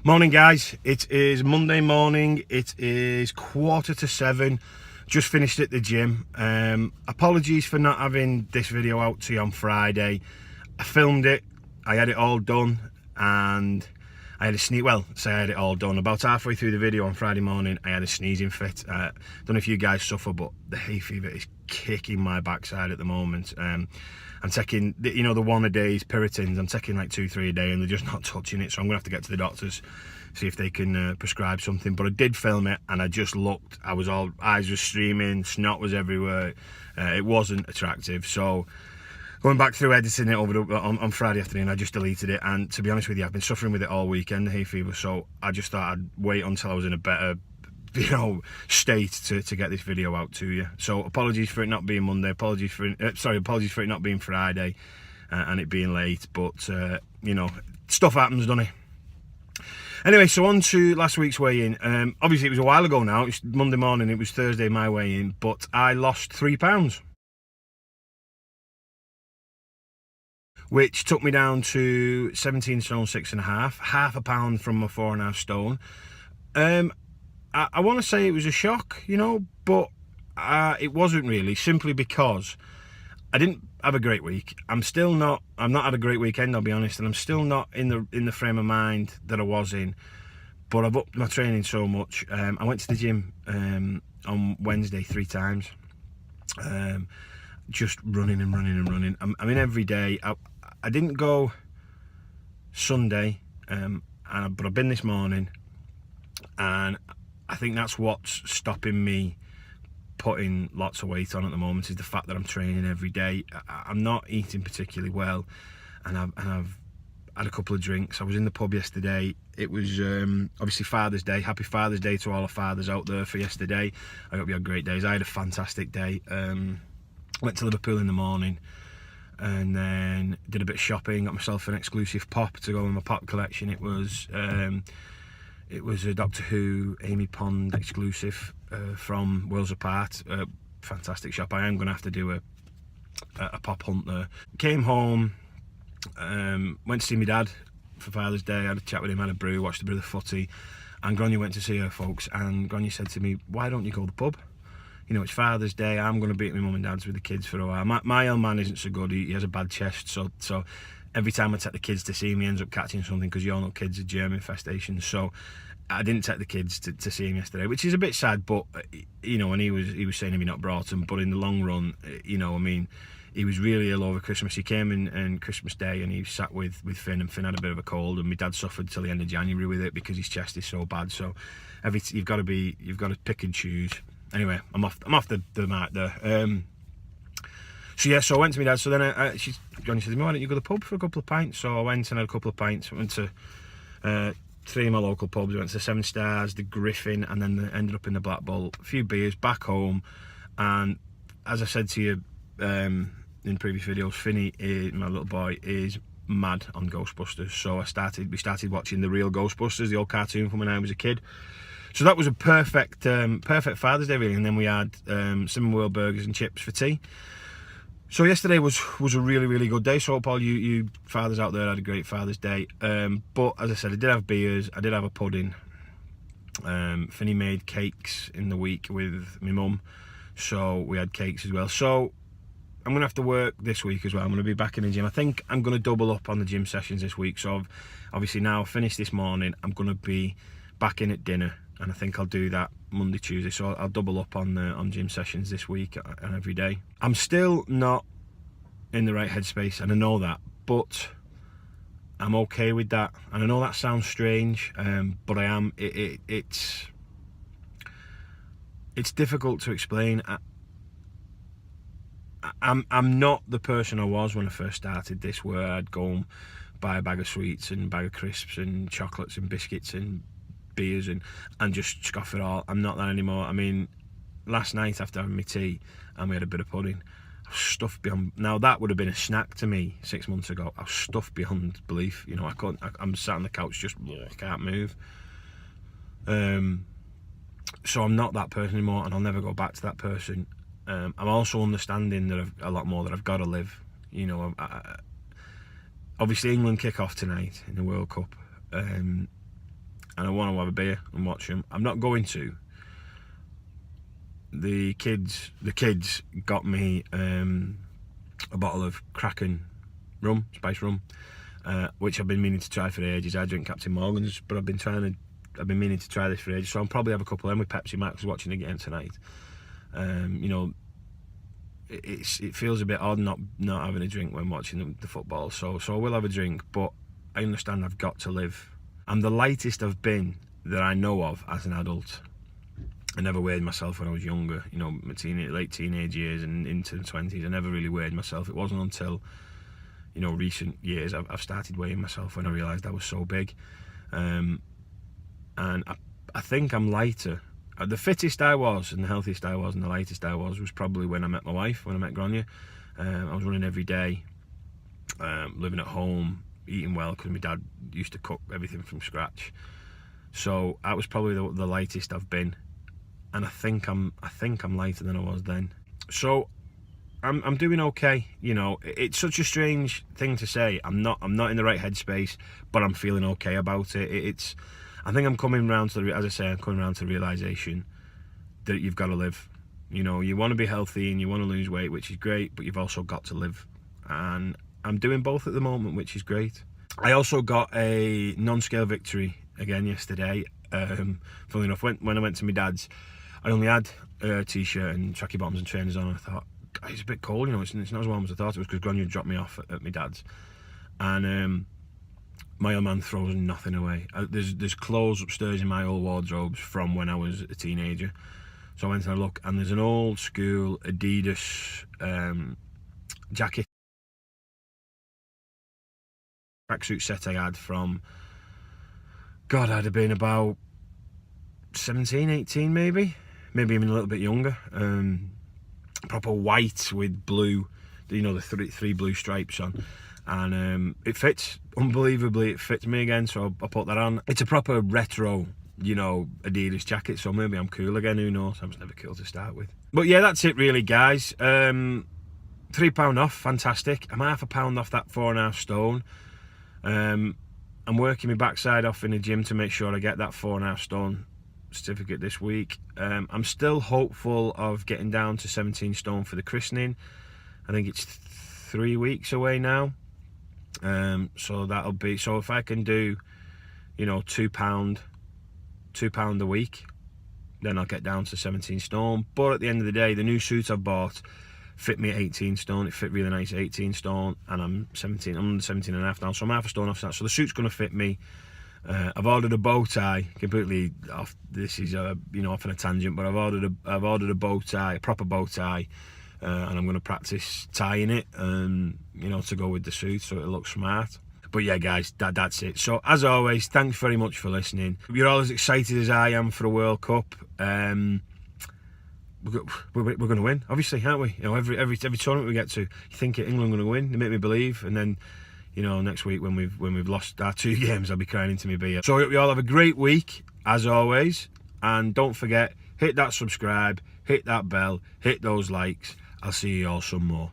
Morning guys, it is Monday morning, it is 7:15, just finished at the gym. Apologies for not having this video out to you on Friday. I filmed it, I had it all done, and I had a sneeze, well, say I had it all done. About halfway through the video on Friday morning, I had a sneezing fit. Don't know if you guys suffer, but the hay fever is kicking my backside at the moment. I'm taking, the 1 a day's Pyritins. I'm taking like 2-3 a day, and they're just not touching it. So I'm gonna have to get to the doctors, see if they can prescribe something. But I did film it, and I just looked. I was all eyes were streaming, snot was everywhere. It wasn't attractive. So going back through editing it on Friday afternoon, I just deleted it. And to be honest with you, I've been suffering with it all weekend, the hay fever. So I just thought I'd wait until I was in a better state to get this video out to you. So apologies for it not being Monday, apologies for it not being Friday, and it being late, but stuff happens, doesn't it? Anyway, so on to last week's weigh-in. Obviously it was a while ago now. It's Monday morning, it was Thursday my weigh-in, but I lost 3 pounds, which took me down to 17 stone 6.5, half a pound from my 4.5 stone. I want to say it was a shock, but it wasn't really, simply because I didn't have a great week. I've not had a great weekend, I'll be honest, and I'm still not in the frame of mind that I was in. But I've upped my training so much. I went to the gym on Wednesday 3 times, just running and running and running. I'm in every day. I didn't go Sunday, but I've been this morning, and I think that's what's stopping me putting lots of weight on at the moment, is the fact that I'm training every day. I'm not eating particularly well, and I've had a couple of drinks. I was in the pub yesterday. It was obviously Father's Day. Happy Father's Day to all the fathers out there for yesterday. I hope you had great days. I had a fantastic day. Went to Liverpool in the morning, and then did a bit of shopping. Got myself an exclusive pop to go in my pop collection. It was a Doctor Who Amy Pond exclusive from Worlds Apart. Fantastic shop. I am going to have to do a pop hunt there. Came home, went to see my dad for Father's Day. Had a chat with him, had a brew, watched a bit of footy, and Grania went to see her folks, and Grania said to me, why don't you go to the pub? It's Father's Day, I'm going to be at my mum and dad's with the kids for a while. My old man isn't so good, he has a bad chest, so every time I take the kids to see him, he ends up catching something, because you all know kids are germ infestations. So I didn't take the kids to see him yesterday, which is a bit sad, but and he was saying if he not brought him, but in the long run, he was really ill over Christmas. He came in Christmas Day, and he sat with Finn, and Finn had a bit of a cold, and my dad suffered till the end of January with it because his chest is so bad. So you've got to pick and choose. Anyway, I'm off the mark there. So yeah, so I went to my dad. So then Johnny said to me, why don't you go to the pub for a couple of pints? So I went and had a couple of pints. I went to 3 of my local pubs. I went to the 7 Stars, the Griffin, and then ended up in the Black Bull. A few beers, back home. And as I said to you in previous videos, Finny, my little boy, is mad on Ghostbusters. So we started watching the real Ghostbusters, the old cartoon from when I was a kid. So that was a perfect Father's Day, really. And then we had Cinnamon World burgers and chips for tea. So yesterday was a really, really good day. So I hope all you fathers out there had a great Father's Day. But as I said, I did have beers, I did have a pudding. Finny made cakes in the week with my mum, so we had cakes as well. So I'm going to have to work this week as well. I'm going to be back in the gym. I think I'm going to double up on the gym sessions this week. So I've obviously now finished this morning. I'm going to be back in at dinner, and I think I'll do that Monday, Tuesday. So I'll double up on gym sessions this week and every day. I'm still not in the right headspace, and I know that, but I'm okay with that. And I know that sounds strange, but I am. It's difficult to explain. I'm not the person I was when I first started this, where I'd go and buy a bag of sweets and a bag of crisps and chocolates and biscuits and beers and just scoff it all. I'm not that anymore. I mean, last night after having my tea and we had a bit of pudding, I was stuffed beyond. Now that would have been a snack to me 6 months ago. I was stuffed beyond belief. I couldn't. I'm sat on the couch, just I can't move. So I'm not that person anymore, and I'll never go back to that person. I'm also understanding that a lot more that I've got to live. Obviously England kick off tonight in the World Cup. and I want to have a beer and watch them. I'm not going to. The kids got me a bottle of Kraken rum, spice rum, which I've been meaning to try for ages. I drink Captain Morgan's, but I've been meaning to try this for ages. So I'll probably have a couple of them with Pepsi Max watching it again tonight. You know, it feels a bit odd not having a drink when watching the football. So I will have a drink, but I understand I've got to live. I'm the lightest I've been that I know of as an adult. I never weighed myself when I was younger, you know, my late teenage years and into the 20s. I never really weighed myself. It wasn't until, you know, recent years I've started weighing myself when I realised I was so big. And I think I'm lighter. The fittest I was and the healthiest I was and the lightest I was probably when I met my wife, when I met Grania. I was running every day, living at home, eating well, because my dad used to cook everything from scratch. So I was probably the lightest I've been, and I think I'm lighter than I was then. So I'm doing okay. You know, it's such a strange thing to say. I'm not in the right headspace, but I'm feeling okay about it. I think I'm coming around to the realization that you've got to live. You know, you want to be healthy and you want to lose weight, which is great, but you've also got to live. And I'm doing both at the moment, which is great. I also got a non-scale victory again yesterday. Funnily enough, when I went to my dad's, I only had a t-shirt and tracky bottoms and trainers on. I thought, it's a bit cold, you know, it's not as warm as I thought it was, because Grania dropped me off at my dad's. And my old man throws nothing away. There's clothes upstairs in my old wardrobes from when I was a teenager. So I went and had a look, and there's an old school Adidas jacket, tracksuit set I had from, God, I'd have been about 17, 18 maybe even a little bit younger. Proper white with blue, you know, the three blue stripes on. And it fits, unbelievably, it fits me again, so I put that on. It's a proper retro, you know, Adidas jacket, so maybe I'm cool again, who knows? I was never cool to start with. But yeah, that's it really, guys. £3 off, fantastic. I'm £0.5 off that 4.5 stone. I'm working my backside off in the gym to make sure I get that 4.5 stone certificate this week. I'm still hopeful of getting down to 17 stone for the christening. I think it's 3 weeks away now. So that'll be, so if I can do, you know, £2 a week, then I'll get down to 17 stone. But at the end of the day, the new suit I've bought fit me at 18 stone. It fit really nice at 18 stone, and I'm under 17 and a half now, so I'm half a stone off that. So the suit's going to fit me. I've ordered a bow tie, completely off. This is you know, off on a tangent, but I've ordered a bow tie, a proper bow tie, and I'm going to practice tying it, you know, to go with the suit so it looks smart. But yeah, guys, that's it. So as always, thanks very much for listening. If you're all as excited as I am for the World Cup, we're going to win, obviously, aren't we? You know, every tournament we get to, you think England are going to win. They make me believe, and then, you know, next week when we've lost our 2 games, I'll be crying into my beer. So I hope you all have a great week, as always, and don't forget, hit that subscribe, hit that bell, hit those likes. I'll see you all some more.